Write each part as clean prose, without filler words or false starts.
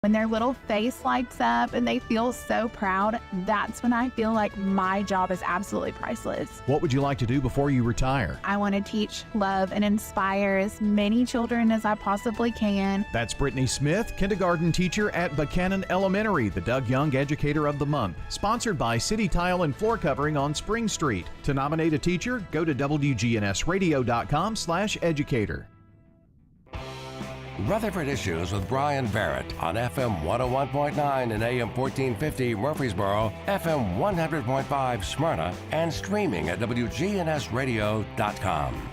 When their little face lights up and they feel so proud, that's when I feel like my job is absolutely priceless. What would you like to do before you retire? I want to teach, love, and inspire as many children as I possibly can. That's Brittany Smith, kindergarten teacher at Buchanan Elementary, the Doug Young Educator of the Month. Sponsored by City Tile and Floor Covering on Spring Street. To nominate a teacher, go to WGNSradio.com/educator. Rutherford Issues with Brian Barrett on FM 101.9 and AM 1450 Murfreesboro, FM 100.5 Smyrna, and streaming at WGNSradio.com.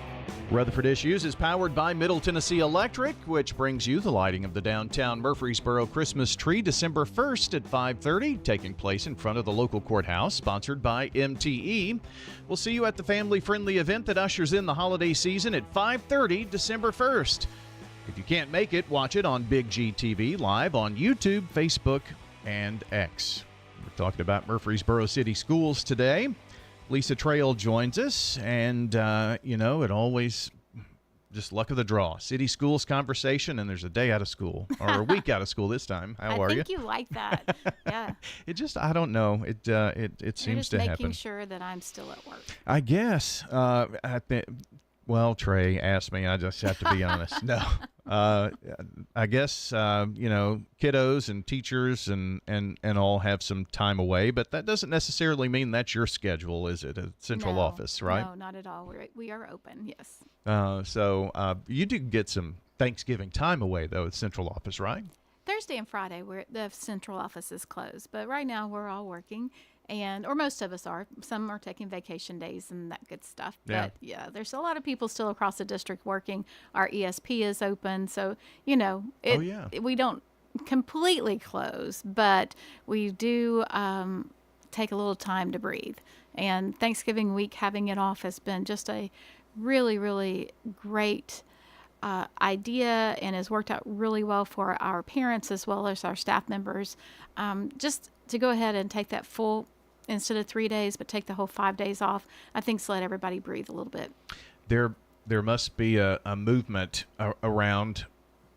Rutherford Issues is powered by Middle Tennessee Electric, which brings you the lighting of the downtown Murfreesboro Christmas tree December 1st at 5:30, taking place in front of the local courthouse, sponsored by MTE. We'll see you at the family-friendly event that ushers in the holiday season at 5:30 December 1st. If you can't make it, watch it on Big G TV, live on YouTube, Facebook, and X. We're talking about Murfreesboro City Schools today. Lisa Trail joins us, and, it always just luck of the draw. City Schools conversation, and there's a day out of school, or a week out of school this time. How are you? I think you like that. Yeah. It just, I don't know. It seems to happen. Just making sure that I'm still at work. I guess. Well, Trey asked me. I just have to be honest. No. I guess, kiddos and teachers and all have some time away, but that doesn't necessarily mean that's your schedule, is it? A central office, right? No, not at all. We are open, yes. So you do get some Thanksgiving time away, though, at central office, right? Thursday and Friday, the central office is closed, but right now we're all working. Or most of us are. Some are taking vacation days and that good stuff. Yeah. But yeah, there's a lot of people still across the district working. Our ESP is open, so we don't completely close, but we do take a little time to breathe. And Thanksgiving week, having it off has been just a really, really great idea, and has worked out really well for our parents as well as our staff members. Just to go ahead and take that full, instead of 3 days, but take the whole 5 days off, I think, to let everybody breathe a little bit. There must be a movement around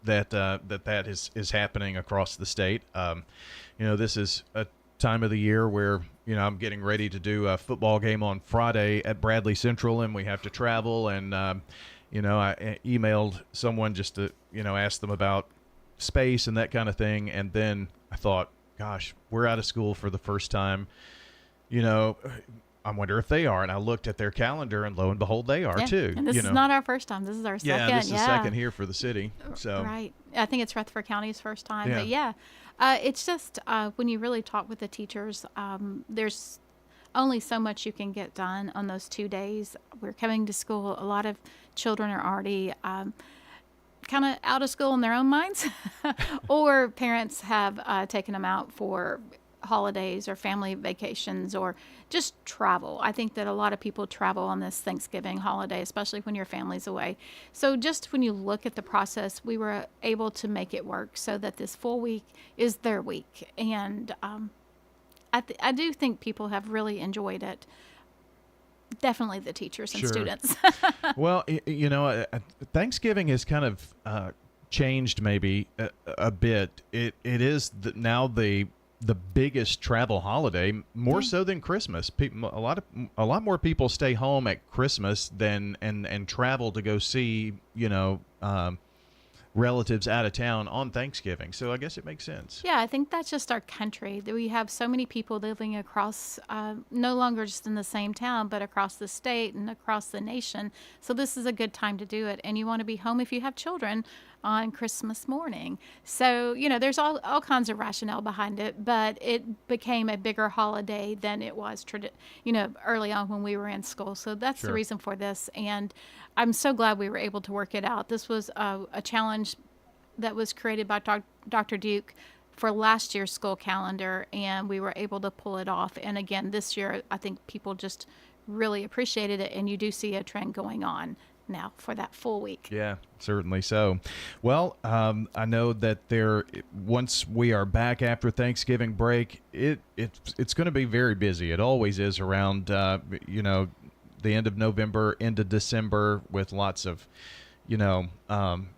that is happening across the state. This is a time of the year where I'm getting ready to do a football game on Friday at Bradley Central, and we have to travel. And I emailed someone just to ask them about space and that kind of thing, and then I thought, gosh, we're out of school for the first time. I wonder if they are. And I looked at their calendar, and lo and behold, they are too. And this is not our first time. This is our second. Yeah, this is second here for the city. So right. I think it's Rutherford County's first time. Yeah. But it's just when you really talk with the teachers, there's only so much you can get done on those 2 days. We're coming to school. A lot of children are already kind of out of school in their own minds, or parents have taken them out for holidays or family vacations or just travel. I think that a lot of people travel on this Thanksgiving holiday, especially when your family's away. So just when you look at the process, we were able to make it work so that this full week is their week. And I do think people have really enjoyed it. Definitely the teachers and students. Well, Thanksgiving has kind of changed maybe a bit. It is now the biggest travel holiday, more so than Christmas. A lot more people stay home at Christmas than and travel to go see relatives out of town on Thanksgiving. So I guess it makes sense. Yeah, I think that's just our country. We have so many people living across, no longer just in the same town, but across the state and across the nation. So this is a good time to do it. And you want to be home if you have children on Christmas morning. So, there's all kinds of rationale behind it, but it became a bigger holiday than it was, early on when we were in school. So that's the reason for this. And I'm so glad we were able to work it out. This was a challenge that was created by Dr. Duke for last year's school calendar, and we were able to pull it off. And again, this year, I think people just really appreciated it, and you do see a trend going on now for that full week. Yeah, certainly so. Well, I know that once we are back after Thanksgiving break, it's going to be very busy. It always is around the end of November into December, with lots of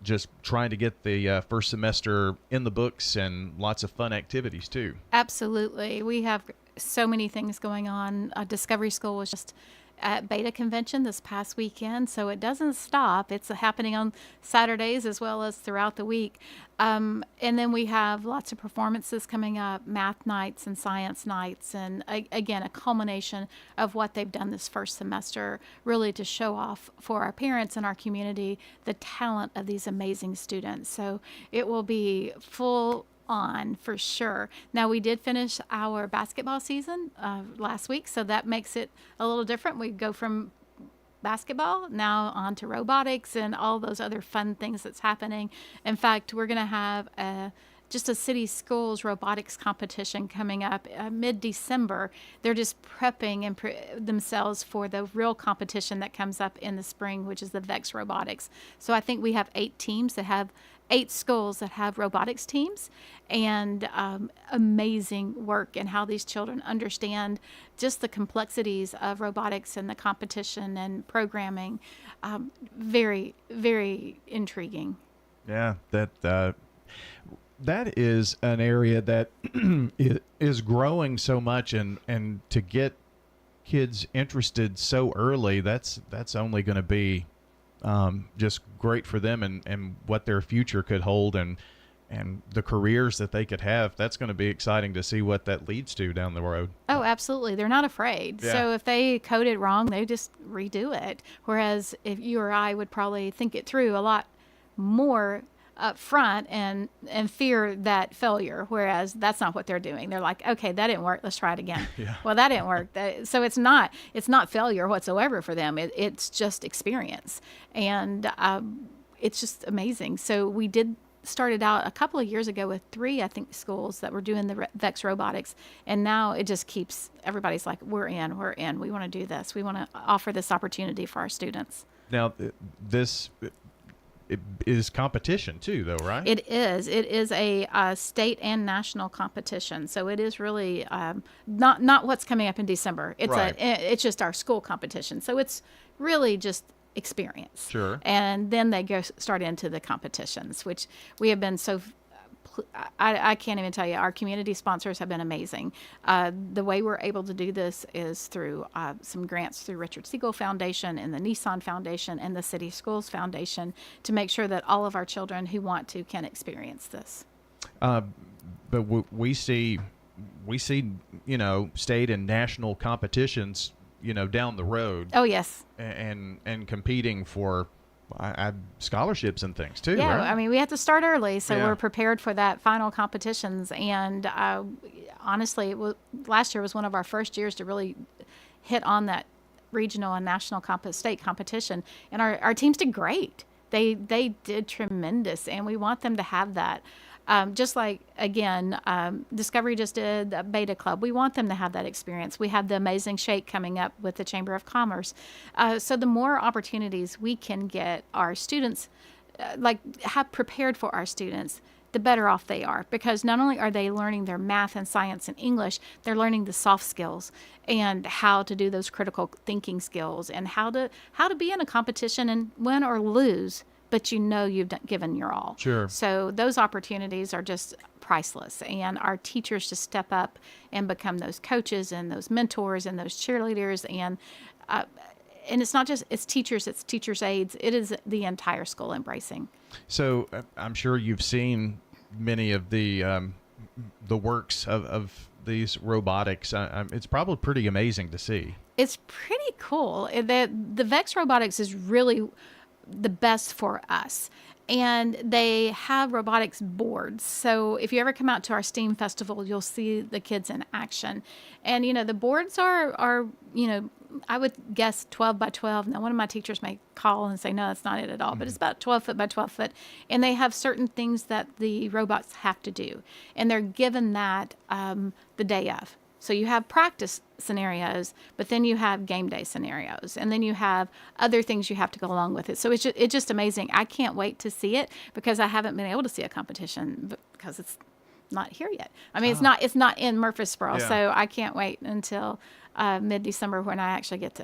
just trying to get the first semester in the books and lots of fun activities too. Absolutely. We have so many things going on. Discovery School was just at Beta Convention this past weekend, so it doesn't stop. It's happening on Saturdays as well as throughout the week. And then we have lots of performances coming up, math nights and science nights, and again, a culmination of what they've done this first semester, really to show off for our parents and our community the talent of these amazing students. So it will be full on for sure. Now, we did finish our basketball season last week, so that makes it a little different. We go from basketball now on to robotics and all those other fun things that's happening. In fact, we're going to have just a city schools robotics competition coming up mid-December. They're just prepping themselves for the real competition that comes up in the spring, which is the VEX Robotics. So I think we have 8 schools that have robotics teams, and amazing work and how these children understand just the complexities of robotics and the competition and programming. Very, very intriguing. Yeah, that is an area that is growing so much, and to get kids interested so early, that's only going to be just great for them and what their future could hold and the careers that they could have. That's going to be exciting to see what that leads to down the road. Oh, absolutely. They're not afraid. Yeah. So if they code it wrong, they just redo it. Whereas if you or I would probably think it through a lot more up front and fear that failure, whereas that's not what they're doing. They're like, okay, that didn't work, let's try it again. Yeah. Well, that didn't work. So it's not failure whatsoever for them. It's just experience, and it's just amazing. So we started out a couple of years ago with 3, I think, schools that were doing the VEX Robotics, and now it just keeps, everybody's like, we're in, we want to do this, we want to offer this opportunity for our students. Now, this it is competition too, though, right? It is a state and national competition, so it is really not what's coming up in December. It's Right. It's just our school competition, so it's really just experience. Sure. And then they start into the competitions, which we have been so. I can't even tell you. Our community sponsors have been amazing. The way we're able to do this is through some grants through Richard Siegel Foundation and the Nissan Foundation and the City Schools Foundation to make sure that all of our children who want to can experience this. But we see, state and national competitions, down the road. Oh, yes. And competing for scholarships and things too. Yeah, right? I mean, we have to start early, so Yeah. we're prepared for that final competitions. And honestly, last year was one of our first years to really hit on that regional and national state competition, and our teams did great. They did tremendous, and we want them to have that. Just like, again, Discovery just did the Beta Club. We want them to have that experience. We have the Amazing Shake coming up with the Chamber of Commerce. So the more opportunities we can get our students, have prepared for our students, the better off they are. Because not only are they learning their math and science and English, they're learning the soft skills and how to do those critical thinking skills and how to be in a competition and win or lose, but you've given your all. Sure. So those opportunities are just priceless, and our teachers to step up and become those coaches and those mentors and those cheerleaders, and it's not just teachers, it's teachers' aides. It is the entire school embracing. So I'm sure you've seen many of the works of these robotics. It's probably pretty amazing to see. It's pretty cool. The VEX Robotics is really the best for us, and they have robotics boards. So if you ever come out to our STEAM festival, you'll see the kids in action. And the boards are I would guess 12 by 12. Now, one of my teachers may call and say, no, that's not it at all, but it's about 12 foot by 12 foot. And they have certain things that the robots have to do, and they're given that the day of. So you have practice scenarios, but then you have game day scenarios, and then you have other things you have to go along with it. So it's just amazing. I can't wait to see it because I haven't been able to see a competition because it's not here yet. I mean, it's not in Murfreesboro, Yeah. so I can't wait until mid-December when I actually get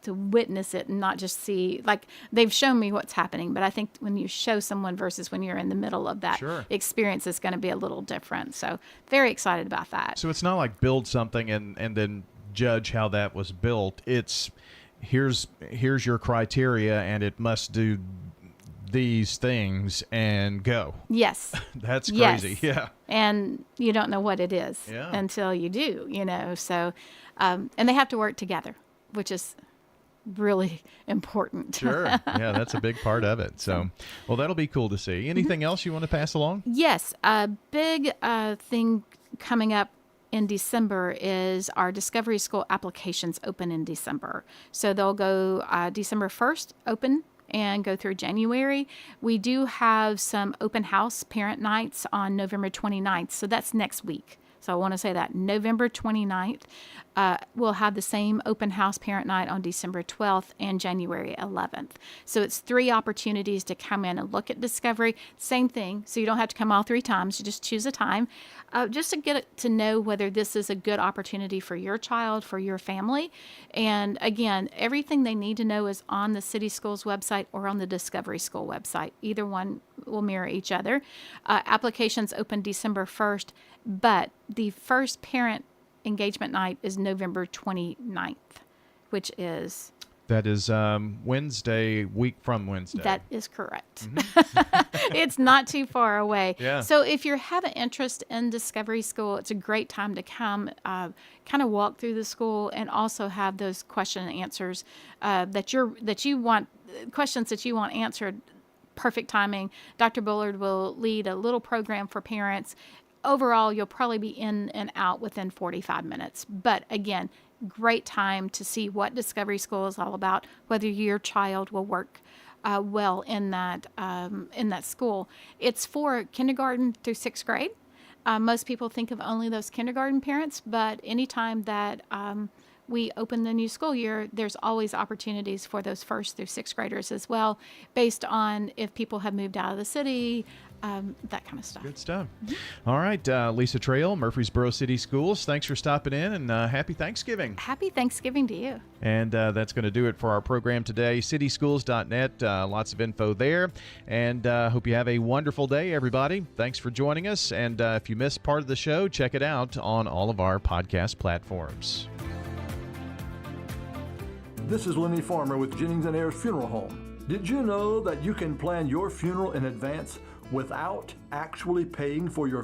to witness it and not just see, like, they've shown me what's happening, but I think when you show someone versus when you're in the middle of that Sure. experience, it's going to be a little different. So very excited about that. So it's not like build something and then judge how that was built. It's here's your criteria and it must do these things and go. Yes. That's crazy. Yes. Yeah. And you don't know what it is Yeah. until you do, So, and they have to work together, which is really important. Sure. Yeah, that's a big part of it. So, well, that'll be cool to see. Anything else you want to pass along? Yes. A big thing coming up in December is our Discovery School applications open in December. So they'll go December 1st open and go through January. We do have some open house parent nights on November 29th. So that's next week. So I want to say that November 29th, we'll have the same open house parent night on December 12th and January 11th. So it's 3 opportunities to come in and look at Discovery. Same thing. So you don't have to come all 3 times. You just choose a time just to get to know whether this is a good opportunity for your child, for your family. And again, everything they need to know is on the City Schools website or on the Discovery School website. Either one will mirror each other. Applications open December 1st, but the first parent engagement night is November 29th, which is... That is Wednesday, week from Wednesday. That is correct. It's not too far away. Yeah. So if you have an interest in Discovery School, it's a great time to come kind of walk through the school and also have those question and answers that you want answered. Perfect timing. Dr. Bullard will lead a little program for parents. Overall, you'll probably be in and out within 45 minutes. But again, great time to see what Discovery School is all about, whether your child will work well in that school. It's for kindergarten through 6th grade. Most people think of only those kindergarten parents, but anytime that we open the new school year, there's always opportunities for those 1st through 6th graders as well, based on if people have moved out of the city, that kind of stuff. Good stuff. All right, Lisa Trail, Murfreesboro City Schools, thanks for stopping in, and happy Thanksgiving. Happy Thanksgiving to you. And that's going to do it for our program today. Cityschools.net, lots of info there. And hope you have a wonderful day, everybody. Thanks for joining us. And if you missed part of the show, check it out on all of our podcast platforms. This is Lenny Farmer with Jennings & Ayers Funeral Home. Did you know that you can plan your funeral in advance without actually paying for your